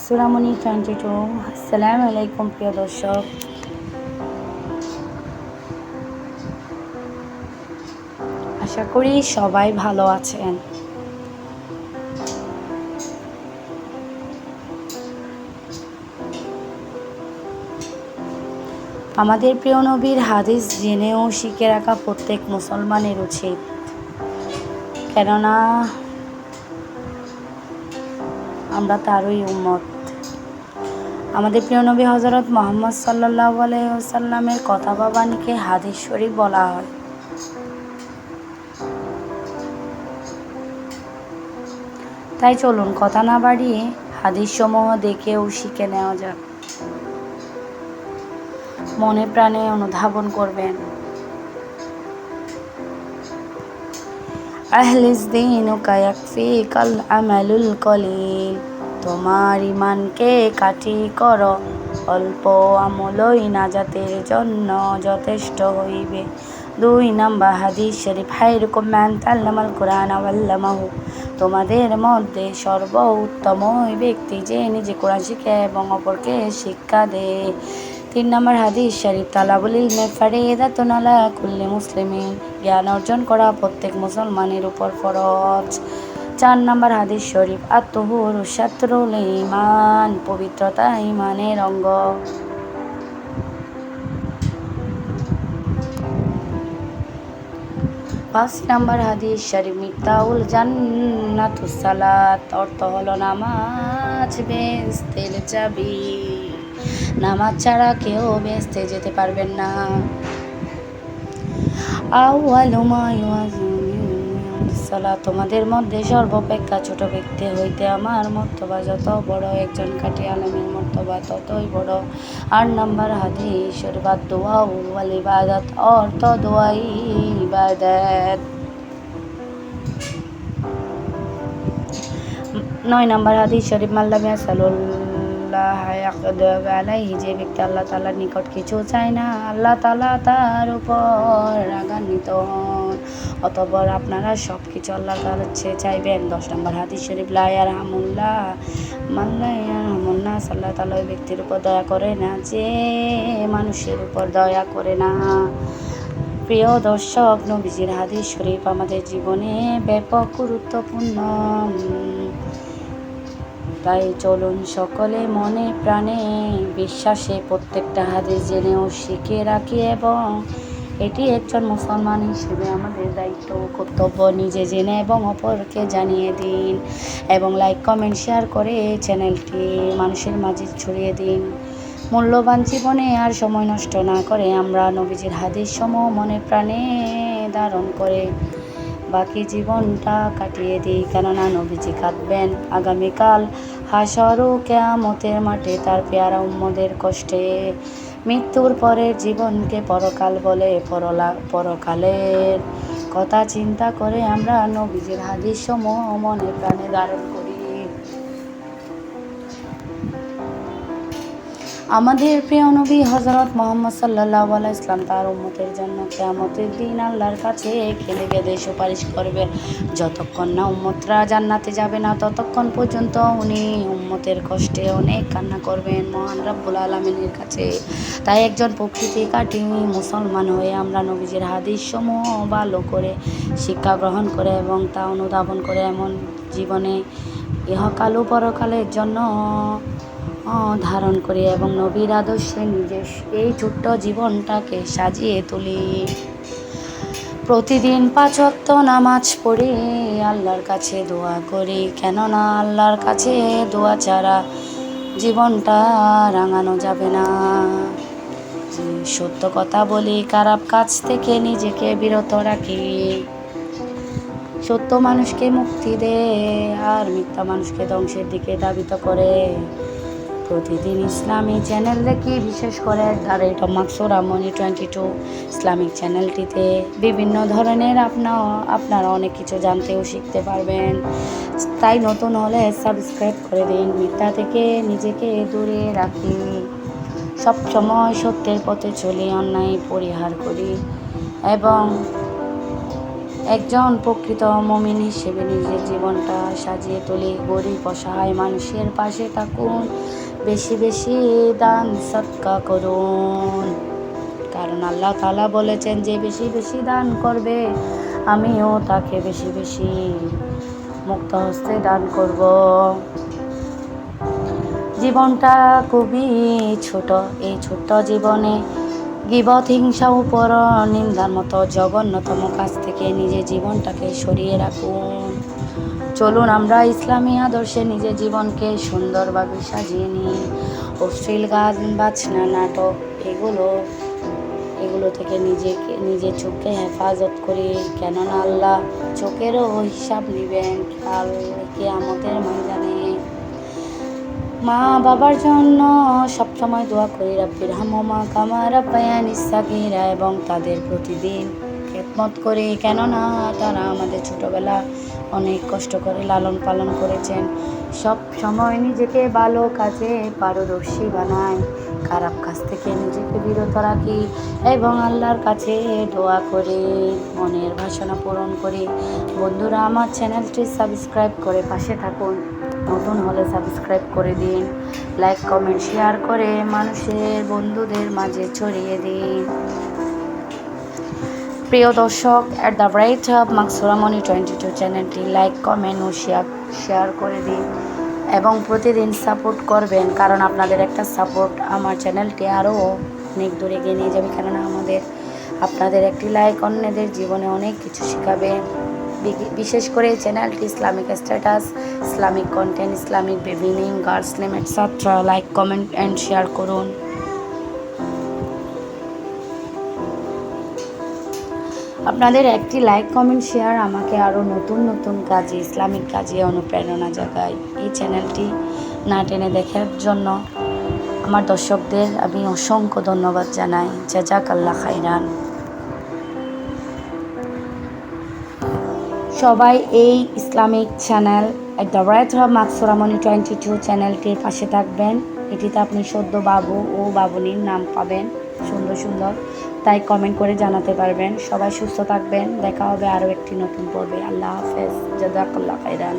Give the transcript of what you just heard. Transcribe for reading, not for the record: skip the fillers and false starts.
মাকসুরামণি 22। আসসালামু আলাইকুম প্রিয় দর্শক, আশা করি সবাই ভালো আছেন। আমাদের প্রিয় নবীর হাদিস জেনে ও শিখে রাখা প্রত্যেক মুসলমানের উচিত, কেননা আমরা তারই উম্মত। আমাদের প্রিয় নবী হযরত মুহাম্মদ সাল্লাল্লাহু আলাইহি ওয়াসাল্লামের কথা বা বাণীকে হাদিস শরীফ বলা হয়। তাই চলুন কথা না বাড়িয়ে হাদিস সমূহ দেখে ও শিখে নেওয়া যাক। মনে প্রাণে অনুধাবন করবেন। আহলিস দীনুকা ইয়াকফিকাল আমালুল কলিল, তোমার ইমানকে কাঠি করো, অল্প আমলই নাজাতের জন্য যথেষ্ট হইবে। 2 নম্বর হাদিস শরীফ, খায়রুকুম মান তাআল্লামাল কুরআন ওয়া আল্লামাহু, তোমাদের মধ্যে সর্বোত্তম ওই ব্যক্তি যে নিজে কোরআন শিখে এবং অপরকে শিক্ষা দেয়। 3 নম্বর হাদিস শরীফ, তালাবুল ইলমি ফারিদাতুন আলা কুল্লি মুসলিমিন, জ্ঞান অর্জন করা প্রত্যেক মুসলমানের উপর ফরজ। 4 নম্বর হাদিস শরীফ, আত-তুহুরু শাতরুল ঈমান, পবিত্রতা ঈমানের অঙ্গ। 5 নম্বর হাদিস শরীফ, মিফতাহুল জান্নাতুস সালাত, অর্থ হলো নামাজ বেহেশতের চাবি। নামাজ ছাড়া কেউ বেহেশতে যেতে পারবেন না। আউয়ালু মা ইউআযিমু সালাত, তোমাদের মধ্যে সর্বাপেক্ষা ছোট ব্যক্তি হইতে আমার মর্তবা যত বড়, একজন খাঁটি আলেমের মর্তবা ততই বড়। 8 নম্বর হাদিস শরীফ, দুআ ওয়াল ইবাদাত, অর্থ দোয়াই ইবাদত। 9 নম্বর হাদিস শরীফ, মাল্লাম ইয়াসালুল্লাহ ইয়াকদির আলাইহি, যে ব্যক্তি আল্লাহ তাআলার নিকট কিছু চায় না, আল্লাহ তাআলা তার উপর রাগান্বিত হন। অতঃপর আপনারা সব কিছু আল্লাহ তাআলার চেয়ে চাইবেন। 10 নম্বর হাদিস শরীফ, লা ইয়ারহামুল্লাহ মান লা ইয়ারহামুন নাস, আল্লাহ তাআলা ওই ব্যক্তির উপর দয়া করে না যে মানুষের উপর দয়া করে না। প্রিয় দর্শক, নবীজির হাদিস শরীফ আমাদের জীবনে ব্যাপক গুরুত্বপূর্ণ। তাই চলুন সকলে মনে প্রাণে বিশ্বাসে প্রত্যেকটা হাদিস জেনে ও শিখে রাখি, এবং এটি একজন মুসলমান হিসেবে আমাদের দায়িত্ব ও কর্তব্য। নিজে জেনে এবং অপরকে জানিয়ে দিন, এবং লাইক কমেন্ট শেয়ার করে চ্যানেলটি মানুষের মাঝে ছড়িয়ে দিন। মূল্যবান জীবনে আর সময় নষ্ট না করে আমরা নবীজির হাদিস সমূহ মনে প্রাণে ধারণ করে বাকি জীবনটা কাটিয়ে দিই, কেননা নবীজি কাঁদবেন আগামীকাল হাসর ও কিয়ামতের মাঠে তার পেয়ারা উম্মতের কষ্টে। মৃত্যুর পরের জীবনকে পরকাল বলে। পরকালের কথা চিন্তা করে আমরা নবীজির হাদিস সমূহ মনে প্রাণে ধারণ করি। আমাদের প্রিয় নবী হযরত মুহাম্মদ সাল্লাল্লাহু আলাইহি ওয়াসাল্লাম তার উম্মতের জন্য কিয়ামতের দিন আল্লাহর কাছে কেঁদে কেঁদে সুপারিশ করবে। যতক্ষণ না উম্মতরা জান্নাতে যাবে না, ততক্ষণ পর্যন্ত উনি উম্মতের কষ্টে অনেক কান্না করবেন মহান রব্বুল আলামিনের কাছে। তাই একজন প্রকৃতি কাটি মুসলমান হয়ে আমরা নবীজির হাদিস সমূহ ভালো করে শিক্ষা গ্রহণ করে এবং তা অনুধাবন করে এমন জীবনে ইহকাল ও পরকালের জন্য ধারণ করি, এবং নবীর আদর্শে নিজের এই ছোট্ট জীবনটাকে সাজিয়ে তুলি। প্রতিদিন 5 ওয়াক্ত নামাজ পড়ি, আল্লাহর কাছে দোয়া করি, কেননা আল্লাহর কাছে দোয়া ছাড়া জীবনটা রাঙানো যাবে না। সত্য কথা বলি, খারাপ কাজ থেকে নিজেকে বিরত রাখি। সত্য মানুষকে মুক্তি দেয় আর মিথ্যা মানুষকে ধ্বংসের দিকে ধাবিত করে। প্রতিদিন ইসলামী চ্যানেল দেখি, বিশেষ করে মাকসুরামণি 22 ইসলামিক চ্যানেলটিতে বিভিন্ন ধরনের আপনারা অনেক কিছু জানতে ও শিখতে পারবেন। তাই নতুন হলে সাবস্ক্রাইব করে দিন। মিথ্যা থেকে নিজেকে দূরে রাখি, সব সময় সত্যের পথে চলি, অন্যায় পরিহার করি, এবং একজন প্রকৃত মুমিন হিসেবে নিজের জীবনটা সাজিয়ে তুলে গরিব অসহায় মানুষের পাশে থাকুন, বেশি বেশি দান সদকা করুন। কারণ আল্লাহ তাআলা বলেছেন যে বেশি বেশি দান করবে আমিও তাকে বেশি বেশি মুক্ত হস্তে দান করব। জীবনটা খুবই ছোট, এই ছোট্ট জীবনে গীবত, হিংসা ও পর নিন্দার মতো জঘন্যতম কাজ থেকে নিজের জীবনটাকে সরিয়ে রাখুন। চলুন আমরা ইসলামী আদর্শে নিজের জীবনকে সুন্দরভাবে সাজিয়ে নিই। অশ্লীল গান, বাজনা, নাটক এগুলো থেকে নিজের চোখকে হেফাজত করি, কেননা আল্লাহ চোখেরও হিসাব নেবেন কাল কিয়ামতের ময়দানে। মা বাবার জন্য সবসময় দোয়া করি, রাব্বির হামহুমা কামা রাব্বায়ানি সাগীরা, এবং তাদের প্রতিদিন খেদমত করি, কেননা তারা আমাদের ছোটবেলা অনেক কষ্ট করে লালন পালন করেছেন। সব সময় নিজেকে ভালো কাজে পারদর্শী বানাই, খারাপ কাজ থেকে নিজেকে বিরত রাখি এবং আল্লাহর কাছে দোয়া করে মনের বাসনা পূরণ করি। বন্ধুরা, আমার চ্যানেলটি সাবস্ক্রাইব করে পাশে থাকুন, নতুন হলে সাবস্ক্রাইব করে দিন, লাইক কমেন্ট শেয়ার করে মানুষের বন্ধুদের মাঝে ছড়িয়ে দিন। প্রিয় দর্শক, at the rate of Maksura Moni 22 চ্যানেলটি লাইক কমেন্ট ও শেয়ার করে দিন এবং প্রতিদিন সাপোর্ট করবেন, কারণ আপনাদের একটা সাপোর্ট আমার চ্যানেলটি আরও অনেক দূরে এগিয়ে নিয়ে যাবে। কেননা আপনাদের একটি লাইক অন্যদের জীবনে অনেক কিছু শেখাবে। বিশেষ করে এই চ্যানেলটি Islamic status, Islamic content, Islamic baby name, girl's name etcetera. Like comment and share করুন। আপনাদের একটি লাইক কমেন্ট শেয়ার আমাকে আরও নতুন নতুন কাজে, ইসলামিক কাজে অনুপ্রেরণা জাগায়। এই চ্যানেলটি না টেনে দেখার জন্য আমার দর্শকদের আমি অসংখ্য ধন্যবাদ জানাই। জাযাকাল্লাহ খাইরান। সবাই এই Islamic channel at the rate of Maksura Moni 22 চ্যানেলটির পাশে থাকবেন। এটিতে আপনি সদ্য বাবু ও বাবুনির নাম পাবেন, সুন্দর সুন্দর, তাই কমেন্ট করে জানাতে পারবেন। সবাই সুস্থ থাকবেন, দেখা হবে আরও একটি নতুন পর্বে। আল্লাহ হাফেজ, জাযাকাল্লাহ খাইরান।